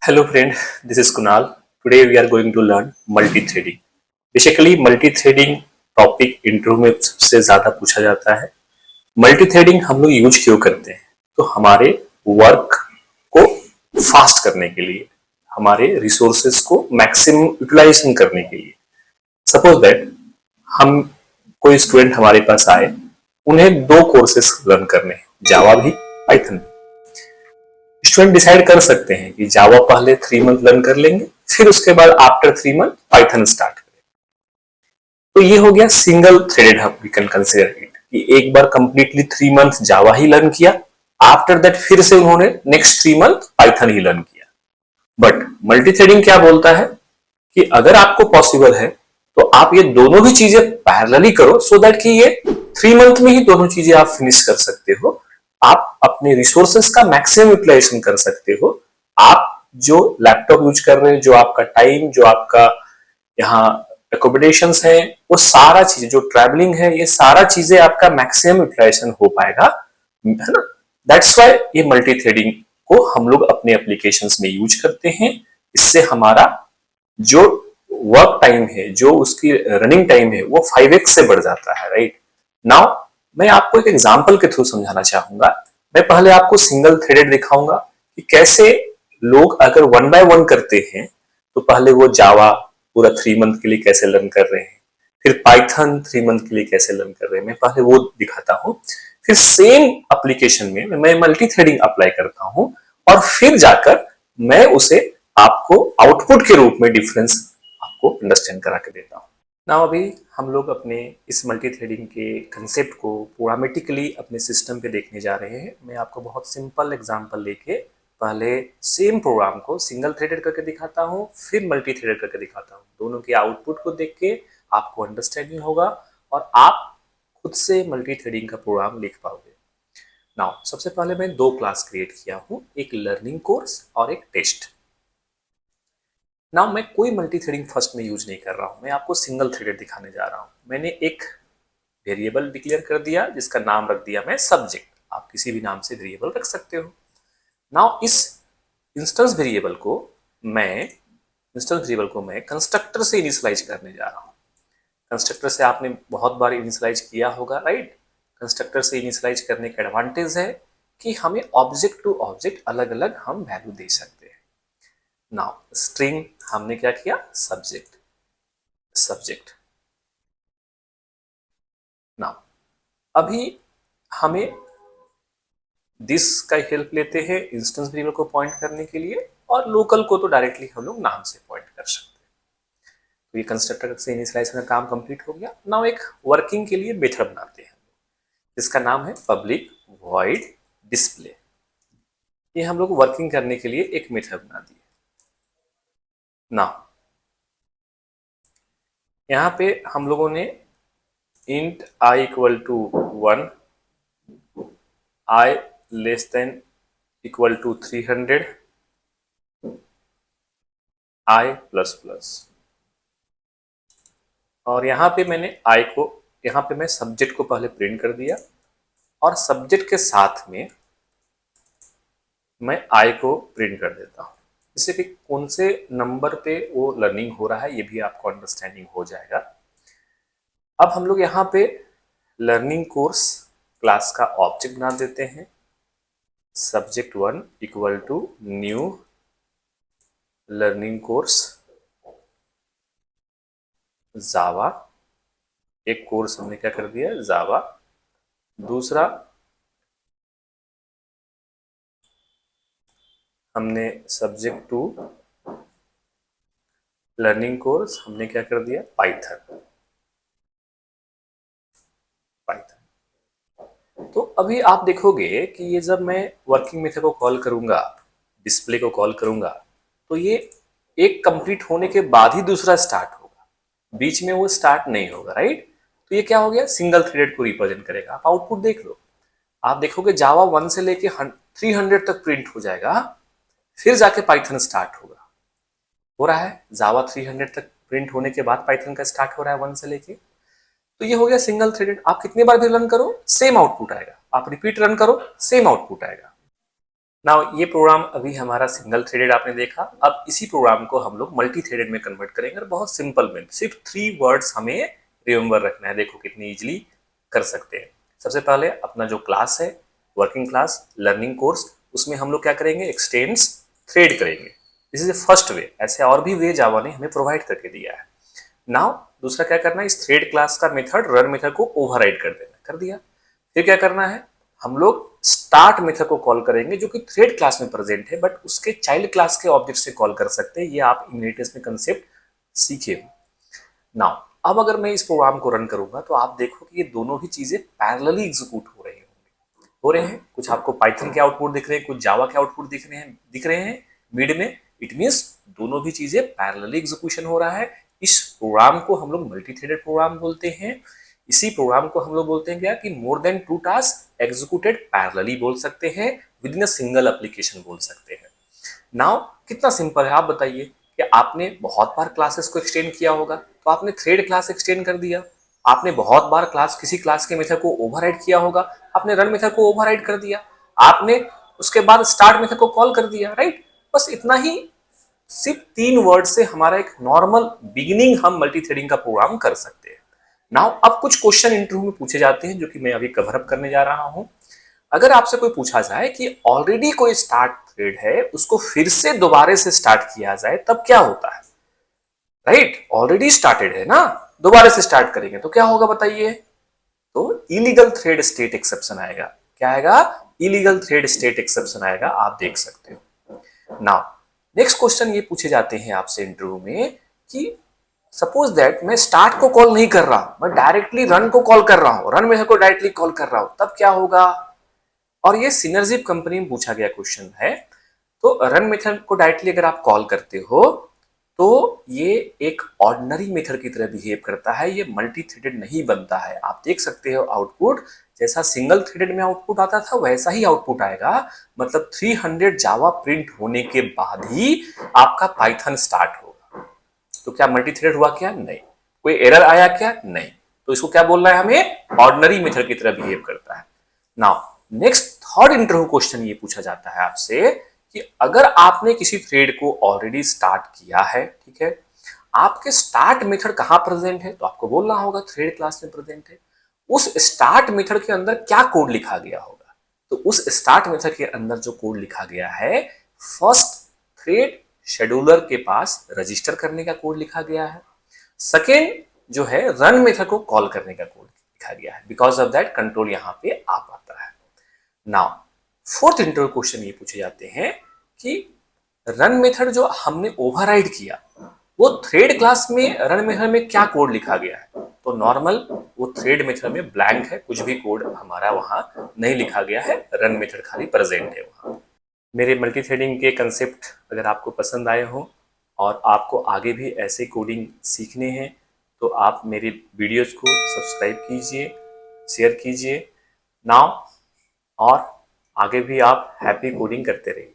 Hello friend, this is Kunal. Today we are going to learn multi-threading. Basically multi-threading topic interview में सबसे ज्यादा पूछा जाता है। मल्टी-थ्रेडिंग हम लोग यूज क्यों करते हैं? तो हमारे वर्क को फास्ट करने के लिए, हमारे रिसोर्सेस को मैक्सिमम यूटिलाइजेशन करने के लिए। सपोज दैट हम कोई स्टूडेंट हमारे पास आए, उन्हें दो कोर्सेस लर्न करने हैं, जावा भी, पाइथन भी। स्टूडेंट डिसाइड कर सकते हैं कि जावा पहले 3 मंथ लर्न कर लेंगे, फिर उसके बाद आफ्टर 3 मंथ पाइथन स्टार्ट करेंगे। तो ये हो गया सिंगल थ्रेडेड, हम वी कैन कंसीडर इट कि एक बार कंप्लीटली 3 मंथ जावा ही लर्न किया, आफ्टर दैट फिर से उन्होंने नेक्स्ट 3 मंथ पाइथन ही लर्न किया। बट मल्टी थ्रेडिंग क्या बोलता है कि अगर आपको पॉसिबल है तो आप ये दोनों ही चीजें पैरेलली करो, सो दैट कि ये 3 मंथ में ही दोनों चीजें आप फिनिश कर सकते हो। आप अपने रिसोर्सेस का मैक्सिमम यूटिलाइजेशन कर सकते हो। आप जो लैपटॉप यूज कर रहे हैं, जो आपका टाइम, जो आपका यहाँ एकोमोडेशंस है, वो सारा चीज, जो ट्रैवलिंग है, ये सारा चीजें आपका मैक्सिमम यूटिलाइजेशन हो पाएगा, है ना। दैट्स व्हाई ये मल्टी थ्रेडिंग को हम लोग अपने एप्लीकेशंस में यूज करते हैं। इससे हमारा जो वर्क टाइम है, जो उसकी रनिंग टाइम है, वो 5x से बढ़ जाता है, राइट। नाउ मैं आपको एक एग्जांपल के थ्रू समझाना चाहूंगा। मैं पहले आपको सिंगल थ्रेडेड दिखाऊंगा कि कैसे लोग अगर 1 बाय 1 करते हैं तो पहले वो जावा पूरा 3 मंथ के लिए कैसे लर्न कर रहे हैं, फिर पाइथन 3 मंथ के लिए कैसे लर्न कर रहे हैं, मैं पहले वो दिखाता हूं। फिर सेम एप्लीकेशन में मैं मल्टी थ्रेडिंग अप्लाई करता हूं और फिर जाकर मैं उसे आपको आउटपुट के रूप में डिफरेंस आपको अंडरस्टैंड करा के देता हूं। ना अभी हम लोग अपने इस मल्टी थ्रेडिंग के कंसेप्ट को प्रोग्रामेटिकली अपने सिस्टम पे देखने जा रहे हैं। मैं आपको बहुत सिंपल एग्जांपल लेके पहले सेम प्रोग्राम को सिंगल थ्रेडेड करके दिखाता हूँ, फिर मल्टी थ्रेडेड करके दिखाता हूँ। दोनों के आउटपुट को देख के आपको अंडरस्टैंडिंग होगा और आप खुद से मल्टी थ्रेडिंग का प्रोग्राम लिख पाओगे। नाउ सबसे पहले मैं 2 क्लास क्रिएट किया हूँ, एक लर्निंग कोर्स और एक टेस्ट। नाउ मैं कोई मल्टी थ्रेडिंग फर्स्ट में यूज नहीं कर रहा हूं, मैं आपको सिंगल थ्रेडेड दिखाने जा रहा हूं। मैंने एक वेरिएबल डिक्लेयर कर दिया जिसका नाम रख दिया मैं सब्जेक्ट। आप किसी भी नाम से वेरिएबल रख सकते हो। नाउ इस इंस्टेंस वेरिएबल को मैं कंस्ट्रक्टर से इनिशियलाइज करने जा रहा हूं। कंस्ट्रक्टर से आपने बहुत बार इनिशियलाइज किया होगा, राइट। कंस्ट्रक्टर से इनिशियलाइज करने का एडवांटेज है कि हमें ऑब्जेक्ट टू ऑब्जेक्ट अलग अलग हम वैल्यू दे सकते हैं। नाउ स्ट्रिंग हमने क्या किया, सब्जेक्ट। नाउ अभी हमें दिस का हेल्प लेते हैं इंस्टेंस वेरिएबल को पॉइंट करने के लिए, और लोकल को तो डायरेक्टली हम लोग नाम से पॉइंट कर सकते हैं। तो ये कंस्ट्रक्टर से इनिशियलाइज का काम कंप्लीट हो गया। नाउ एक वर्किंग के लिए मेथड बनाते हैं जिसका नाम है पब्लिक वॉइड डिस्प्ले। ये हम लोग वर्किंग करने के लिए एक मेथड बना दिए। नाउ यहाँ पे हम लोगों ने int I equal to 1, I less than equal to 300, I plus plus, और यहाँ पे मैंने I को, यहाँ पे मैं सब्जेक्ट को पहले प्रिंट कर दिया और सब्जेक्ट के साथ में मैं I को प्रिंट कर देता हूँ, जिससे कि कौन से नंबर पे वो लर्निंग हो रहा है ये भी आपको अंडरस्टैंडिंग हो जाएगा। अब हम लोग यहाँ पे लर्निंग कोर्स क्लास का ऑब्जेक्ट बना देते हैं, subject1 equal to new learning course Java. एक कोर्स हमने क्या कर दिया, जावा। दूसरा हमने subject2 लर्निंग कोर्स हमने क्या कर दिया, पाइथन। तो अभी आप देखोगे कि ये जब मैं वर्किंग मेथड को कॉल करूंगा, डिस्प्ले को कॉल करूंगा, तो ये एक कंप्लीट होने के बाद ही दूसरा स्टार्ट होगा, बीच में वो स्टार्ट नहीं होगा, राइट। तो ये क्या हो गया, सिंगल थ्रेडेड को रिप्रेजेंट करेगा। आप आउटपुट देख लो, आप देखोगे जावा 1 से लेके 300 तक प्रिंट हो जाएगा, फिर जाके पाइथन स्टार्ट होगा। हो रहा है, जावा 300 तक प्रिंट होने के बाद पाइथन का स्टार्ट हो रहा है 1 से लेके। तो ये हो गया सिंगल थ्रेडेड। आप कितनी बार भी रन करो सेम आउटपुट आएगा, आप रिपीट रन करो सेम आउटपुट आएगा। नाउ ये प्रोग्राम अभी हमारा सिंगल थ्रेडेड आपने देखा। अब इसी प्रोग्राम को हम लोग मल्टी थ्रेडेड में कन्वर्ट करेंगे और बहुत सिंपल में सिर्फ 3 वर्ड्स हमें रिमेंबर रखना है। देखो कितनी इजीली कर सकते हैं। सबसे पहले अपना जो क्लास है, वर्किंग क्लास लर्निंग कोर्स, उसमें हम लोग क्या करेंगे, एक्सटेंड्स थ्रेड करेंगे। This is the first way. ऐसे और भी वे जावा ने हमें प्रोवाइड करके दिया है। नाउ दूसरा क्या करना है, इस थ्रेड क्लास का मेथड रन मेथड को ओवरराइड कर देना, कर दिया। फिर क्या करना है, हम लोग स्टार्ट मेथड को कॉल करेंगे जो कि थ्रेड क्लास में प्रेजेंट है, बट उसके चाइल्ड क्लास के ऑब्जेक्ट से कॉल कर सकते हैं। ये आप इनहेरिटेंस में कंसेप्ट सीखे हो। नाउ अब अगर मैं इस प्रोग्राम को रन करूंगा तो आप देखो कि ये दोनों ही चीजें पैरेलली एग्जीक्यूट हो रहे हैं। कुछ आपको पाइथन के आउटपुट दिख रहे हैं, कुछ जावा के आउटपुट दिख रहे हैं मिड में। इट मींस दोनों भी चीजें पैरेलली एग्जीक्यूशन हो रहा है। इस प्रोग्राम को हम लोग मल्टी थ्रेडेड प्रोग्राम बोलते हैं। इसी प्रोग्राम को हम लोग बोलते हैं क्या कि more than 2 task executed parallelly बोल सकते हैं, with in a single application बोल सकते हैं। नाउ कितना सिंपल है आप बताइए कि आपने बहुत बार क्लासेस को एक्सटेंड किया होगा, तो आपने थ्रेड क्लास एक्सटेंड कर दिया। आपने बहुत बार किसी क्लास के मेथड को ओवरराइड किया होगा, आपने रन मेथड को ओवरराइड कर दिया। आपने उसके बाद स्टार्ट मेथड को कॉल कर दिया, राइट। बस इतना ही, सिर्फ 3 वर्ड से हमारा एक नॉर्मल बिगिनिंग हम मल्टी थ्रेडिंग का प्रोग्राम कर सकते हैं। नाउ अब कुछ क्वेश्चन इंटरव्यू में पूछे जाते हैं जो कि मैं अभी कवर अप करने जा रहा हूं। अगर आपसे कोई पूछा जाए कि ऑलरेडी कोई स्टार्ट थ्रेड है, उसको फिर से दोबारा से स्टार्ट किया जाए तब क्या होता है, राइट। ऑलरेडी स्टार्टेड है ना, दोबारा से स्टार्ट करेंगे तो क्या होगा बताइए। तो इलीगल थ्रेड स्टेट एक्सेप्शन आएगा। क्या आएगा, इलीगल थ्रेड स्टेट एक्सेप्शन आएगा, आप देख सकते हो। नाउ नेक्स्ट क्वेश्चन ये पूछे जाते हैं आपसे इंटरव्यू में कि सपोज दैट मैं स्टार्ट को कॉल नहीं कर रहा, मैं डायरेक्टली रन को कॉल कर रहा हूं, रन मेथड को डायरेक्टली कॉल कर रहा हूं, तब क्या होगा। और ये सिनर्जिप कंपनी में पूछा गया क्वेश्चन है। तो रन मेथड को डायरेक्टली अगर आप कॉल करते हो तो ये एक ऑर्डिनरी मेथड की तरह बिहेव करता है, ये मल्टी थ्रेडेड नहीं बनता है। आप देख सकते हो आउटपुट जैसा सिंगल थ्रेडेड में आउटपुट आता था वैसा ही आउटपुट आएगा। मतलब 300 जावा प्रिंट होने के बाद ही आपका पाइथन स्टार्ट होगा। तो क्या मल्टी थ्रेड हुआ क्या, नहीं। कोई एरर आया क्या, नहीं। तो इसको क्या बोलना है हमें, ऑर्डिनरी मेथड की तरह बिहेव करता है। Now next third interview question ये पूछा जाता है आपसे कि अगर आपने किसी थ्रेड को ऑलरेडी स्टार्ट किया है, ठीक है, आपके स्टार्ट मेथड कहां प्रेजेंट है, तो आपको बोलना होगा थ्रेड क्लास में प्रेजेंट है। उस स्टार्ट मेथड के अंदर क्या कोड लिखा गया होगा, तो उस स्टार्ट मेथड के अंदर जो कोड लिखा गया है, फर्स्ट थ्रेड शेड्यूलर के पास रजिस्टर करने का कोड लिखा गया है। सेकेंड जो है रन मेथड को कॉल करने का कोड लिखा गया है। बिकॉज ऑफ दैट कंट्रोल यहां पे आ पाता है। नाउ फोर्थ इंटरव्यू क्वेश्चन ये पूछे जाते हैं कि रन मेथड जो हमने ओवरराइड किया वो थ्रेड क्लास में रन मेथड में क्या कोड लिखा गया है। तो नॉर्मल वो थ्रेड मेथड में ब्लैंक है, कुछ भी कोड हमारा वहां नहीं लिखा गया है, रन मेथड खाली प्रेजेंट है वहां। मेरे मल्टी थ्रेडिंग के कंसेप्ट अगर आपको पसंद आए हो और आपको आगे भी ऐसे कोडिंग सीखने हैं तो आप मेरी वीडियोस को सब्सक्राइब कीजिए, शेयर कीजिए नाउ, और आगे भी आप हैप्पी कोडिंग करते रहिए।